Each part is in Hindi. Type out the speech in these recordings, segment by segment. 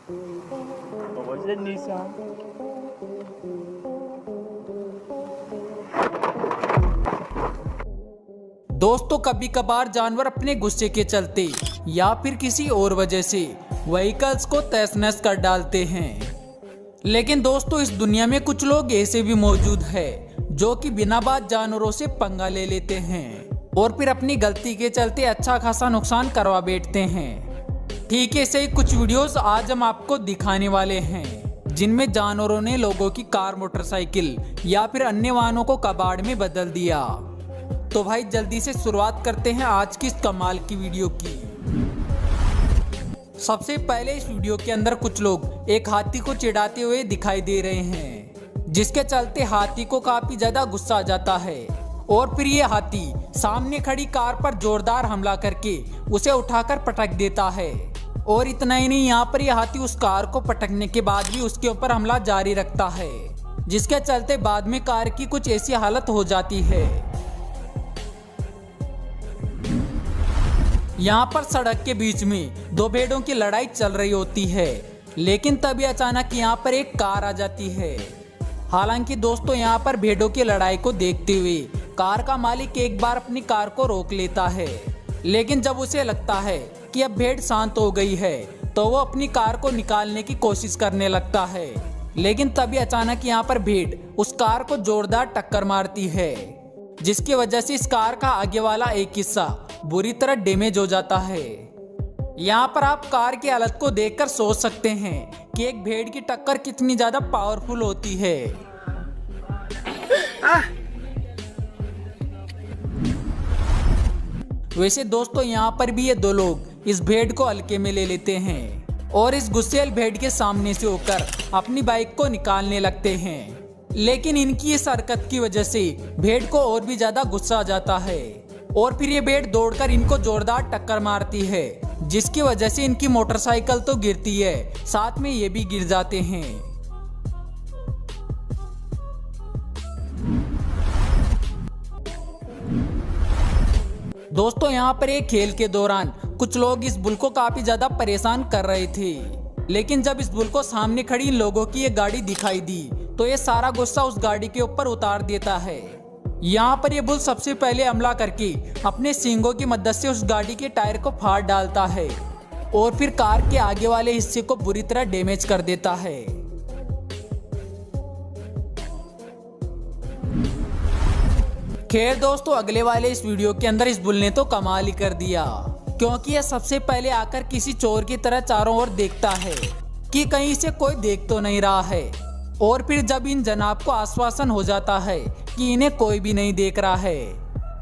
Was it Nissan? दोस्तों कभी कभार जानवर अपने गुस्से के चलते या फिर किसी और वजह से व्हीकल्स को तहस नहस कर डालते हैं। लेकिन दोस्तों इस दुनिया में कुछ लोग ऐसे भी मौजूद हैं जो कि बिना बात जानवरों से पंगा ले लेते हैं और फिर अपनी गलती के चलते अच्छा खासा नुकसान करवा बैठते हैं। ठीक है, ऐसे ही कुछ वीडियोस आज हम आपको दिखाने वाले हैं जिनमें जानवरों ने लोगों की कार, मोटरसाइकिल या फिर अन्य वाहनों को कबाड़ में बदल दिया। तो भाई जल्दी से शुरुआत करते हैं आज की इस कमाल की वीडियो की। सबसे पहले इस वीडियो के अंदर कुछ लोग एक हाथी को चिढ़ाते हुए दिखाई दे रहे हैं, जिसके चलते हाथी को काफी ज्यादा गुस्सा आ जाता है और फिर ये हाथी सामने खड़ी कार पर जोरदार हमला करके उसे उठाकर पटक देता है। और इतना ही नहीं, यहाँ पर यह हाथी उस कार को पटकने के बाद भी उसके ऊपर हमला जारी रखता है, जिसके चलते बाद में कार की कुछ ऐसी हालत हो जाती है। यहाँ पर सड़क के बीच में दो भेड़ों की लड़ाई चल रही होती है, लेकिन तभी अचानक यहाँ पर एक कार आ जाती है। हालांकि दोस्तों यहाँ पर भेड़ों की लड़ाई को देखते हुए कार का मालिक एक बार अपनी कार को रोक लेता है, लेकिन जब उसे लगता है कि अब भेड़ शांत हो गई है तो वो अपनी कार को निकालने की कोशिश करने लगता है। लेकिन तभी अचानक यहाँ पर भेड़ उस कार को जोरदार टक्कर मारती है, जिसकी वजह से इस कार का आगे वाला एक हिस्सा बुरी तरह डैमेज हो जाता है। यहाँ पर आप कार की हालत को देखकर सोच सकते हैं कि एक भेड़ की टक्कर कितनी ज्यादा पावरफुल होती है। वैसे दोस्तों यहाँ पर भी ये दो लोग इस भेड़ को हल्के में ले लेते हैं और इस गुस्सैल भेड़ के सामने से होकर अपनी बाइक को निकालने लगते हैं। लेकिन इनकी इस हरकत की वजह से भेड़ को और भी ज्यादा गुस्सा आ जाता है और फिर ये भेड़ दौड़कर इनको जोरदार टक्कर मारती है, जिसकी वजह से इनकी मोटरसाइकिल तो गिरती है, साथ में ये भी गिर जाते हैं। दोस्तों यहाँ पर एक खेल के दौरान कुछ लोग इस बुल को काफी ज्यादा परेशान कर रहे थे, लेकिन जब इस बुल को सामने खड़ी इन लोगों की एक गाड़ी दिखाई दी तो ये सारा गुस्सा उस गाड़ी के ऊपर उतार देता है। यहाँ पर ये बुल सबसे पहले हमला करके अपने सींगों की मदद से उस गाड़ी के टायर को फाड़ डालता है और फिर कार के आगे वाले हिस्से को बुरी तरह डैमेज कर देता है। खैर दोस्तों, अगले वाले इस वीडियो के अंदर इस बुल ने तो कमाल ही कर दिया, क्योंकि यह सबसे पहले आकर किसी चोर की तरह चारों ओर देखता है कि कहीं इसे कोई देख तो नहीं रहा है। और फिर जब इन जनाब को आश्वासन हो जाता है कि इन्हें कोई भी नहीं देख रहा है,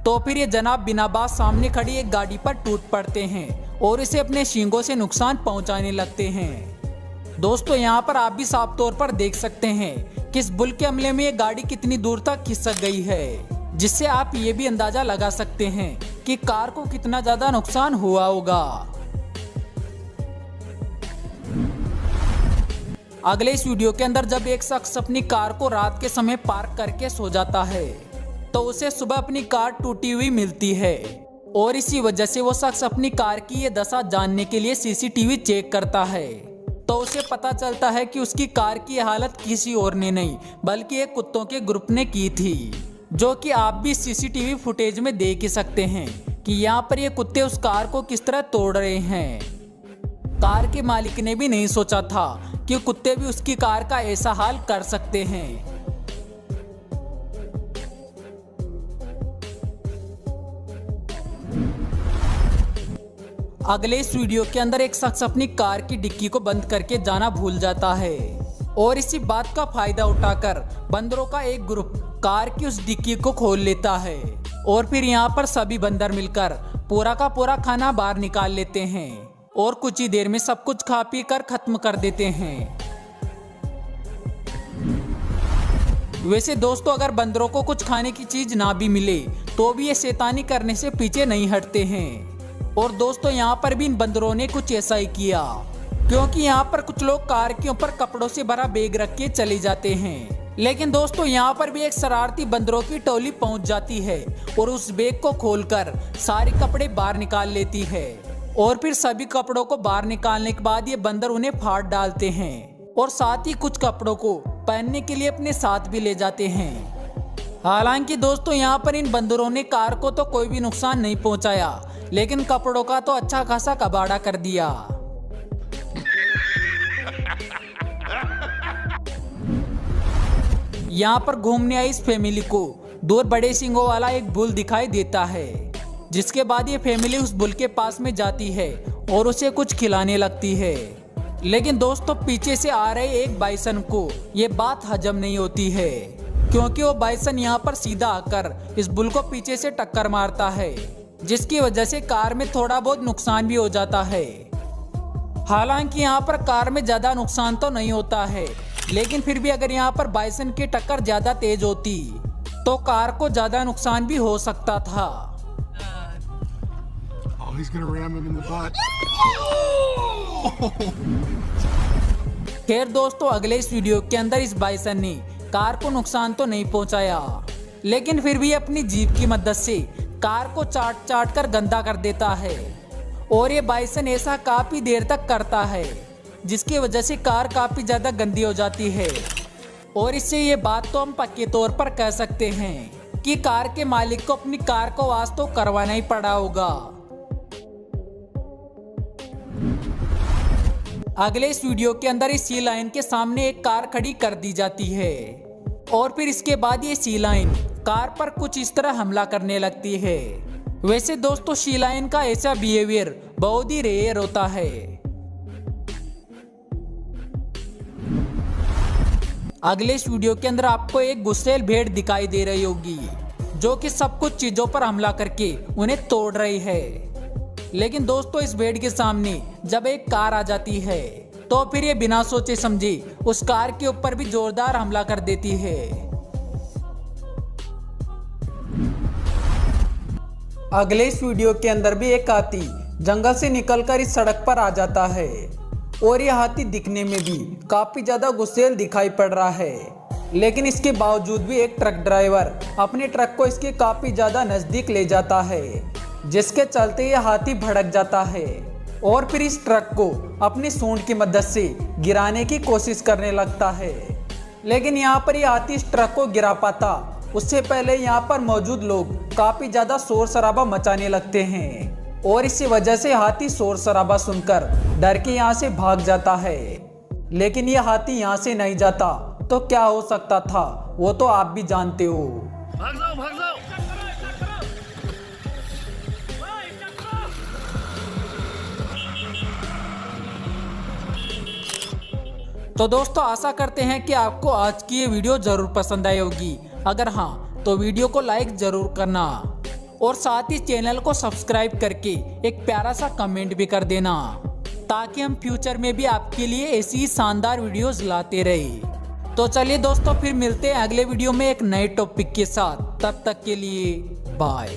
तो फिर ये जनाब बिना बात सामने खड़ी एक गाड़ी पर टूट पड़ते हैं और इसे अपने सींगों से नुकसान पहुंचाने लगते हैं। दोस्तों यहाँ पर आप भी साफ तौर पर देख सकते हैं कि इस बुल के हमले में ये गाड़ी कितनी दूर तक खिसक गई है, जिससे आप ये भी अंदाजा लगा सकते हैं कि कार को कितना ज्यादा नुकसान हुआ होगा। अगले इस वीडियो के अंदर जब एक शख्स अपनी कार को रात के समय पार्क करके सो जाता है तो उसे सुबह अपनी कार टूटी हुई मिलती है और इसी वजह से वो शख्स अपनी कार की ये दशा जानने के लिए सीसीटीवी चेक करता है, तो उसे पता चलता है कि उसकी कार की हालत किसी और ने नहीं बल्कि एक कुत्तों के ग्रुप ने की थी, जो कि आप भी सीसीटीवी फुटेज में देख ही सकते हैं कि यहाँ पर ये कुत्ते उस कार को किस तरह तोड़ रहे हैं। कार के मालिक ने भी नहीं सोचा था कि कुत्ते भी उसकी कार का ऐसा हाल कर सकते हैं। अगले इस वीडियो के अंदर एक शख्स अपनी कार की डिक्की को बंद करके जाना भूल जाता है और इसी बात का फायदा उठाकर बंदरों का एक ग्रुप कार की उस डिक्की को खोल लेता है और फिर यहाँ पर सभी बंदर मिलकर पूरा का पूरा खाना बाहर निकाल लेते हैं और कुछ ही देर में सब कुछ खा पी कर खत्म कर देते हैं। वैसे दोस्तों, अगर बंदरों को कुछ खाने की चीज ना भी मिले तो भी ये शैतानी करने से पीछे नहीं हटते हैं। और दोस्तों यहाँ पर भी इन बंदरों ने कुछ ऐसा ही किया, क्योंकि यहाँ पर कुछ लोग कार के ऊपर कपड़ों से भरा बैग रख के चले जाते हैं, लेकिन दोस्तों यहाँ पर भी एक शरारती बंदरों की टोली पहुंच जाती है और उस बैग को खोलकर सारे कपड़े बाहर निकाल लेती है और फिर सभी कपड़ों को बाहर निकालने के बाद ये बंदर उन्हें फाड़ डालते हैं और साथ ही कुछ कपड़ों को पहनने के लिए अपने साथ भी ले जाते हैं। हालांकि दोस्तों यहाँ पर इन बंदरों ने कार को तो कोई भी नुकसान नहीं पहुंचाया, लेकिन कपड़ों का तो अच्छा खासा कबाड़ा कर दिया। यहाँ पर घूमने आई इस फैमिली को दूर बड़े सींगों वाला एक बुल दिखाई देता है, जिसके बाद ये फैमिली उस बुल के पास में जाती है और उसे कुछ खिलाने लगती है। लेकिन दोस्तों पीछे से आ रहे एक बाइसन को ये बात हजम नहीं होती है, क्योंकि वो बाइसन यहाँ पर सीधा आकर इस बुल को पीछे से टक्कर मारता है, जिसकी वजह से कार में थोड़ा बहुत नुकसान भी हो जाता है। हालांकि यहाँ पर कार में ज्यादा नुकसान तो नहीं होता है, लेकिन फिर भी अगर यहाँ पर बाइसन की टक्कर ज्यादा तेज होती तो कार को ज्यादा नुकसान भी हो सकता था। खैर दोस्तों, अगले इस वीडियो के अंदर इस बाइसन ने कार को नुकसान तो नहीं पहुंचाया, लेकिन फिर भी अपनी जीप की मदद से कार को चाट चाट कर गंदा कर देता है। और ये बाइसन ऐसा काफी देर तक करता है, जिसकी वजह से कार काफी ज्यादा गंदी हो जाती है। और इससे ये बात तो हम पक्के तौर पर कह सकते हैं कि कार के मालिक को अपनी कार को वाश तो करवाना ही पड़ा होगा। अगले इस वीडियो के अंदर इस सी लाइन के सामने एक कार खड़ी कर दी जाती है और फिर इसके बाद ये सी लाइन कार पर कुछ इस तरह हमला करने लगती है। वैसे दोस्तों सी लाइन का ऐसा बिहेवियर बहुत ही रेयर होता है। अगले इस वीडियो के अंदर आपको एक गुस्सैल भेड़ दिखाई दे रही होगी, जो कि सब कुछ चीजों पर हमला करके उन्हें तोड़ रही है। लेकिन दोस्तों इस भेड़ के सामने जब एक कार आ जाती है तो फिर ये बिना सोचे समझे उस कार के ऊपर भी जोरदार हमला कर देती है। अगले इस वीडियो के अंदर भी एक हाथी जंगल से निकलकर इस सड़क पर आ जाता है और यह हाथी दिखने में भी काफी ज्यादा गुस्सैल दिखाई पड़ रहा है, लेकिन इसके बावजूद भी एक ट्रक ड्राइवर अपने ट्रक को इसके काफी ज्यादा नजदीक ले जाता है, जिसके चलते यह हाथी भड़क जाता है और फिर इस ट्रक को अपनी सूंड की मदद से गिराने की कोशिश करने लगता है। लेकिन यहाँ पर यह हाथी इस ट्रक को गिरा पाता उससे पहले यहाँ पर मौजूद लोग काफी ज्यादा शोर शराबा मचाने लगते हैं और इसी वजह से हाथी शोर शराबा सुनकर डर के यहाँ से भाग जाता है। लेकिन यह हाथी यहाँ से नहीं जाता तो क्या हो सकता था वो तो आप भी जानते हो। भाग जाओ, भाग जाओ। तो दोस्तों आशा करते हैं कि आपको आज की ये वीडियो जरूर पसंद आई होगी। अगर हाँ तो वीडियो को लाइक जरूर करना और साथ ही चैनल को सब्सक्राइब करके एक प्यारा सा कमेंट भी कर देना, ताकि हम फ्यूचर में भी आपके लिए ऐसी शानदार वीडियोस लाते रहे। तो चलिए दोस्तों फिर मिलते हैं अगले वीडियो में एक नए टॉपिक के साथ। तब तक के लिए बाय।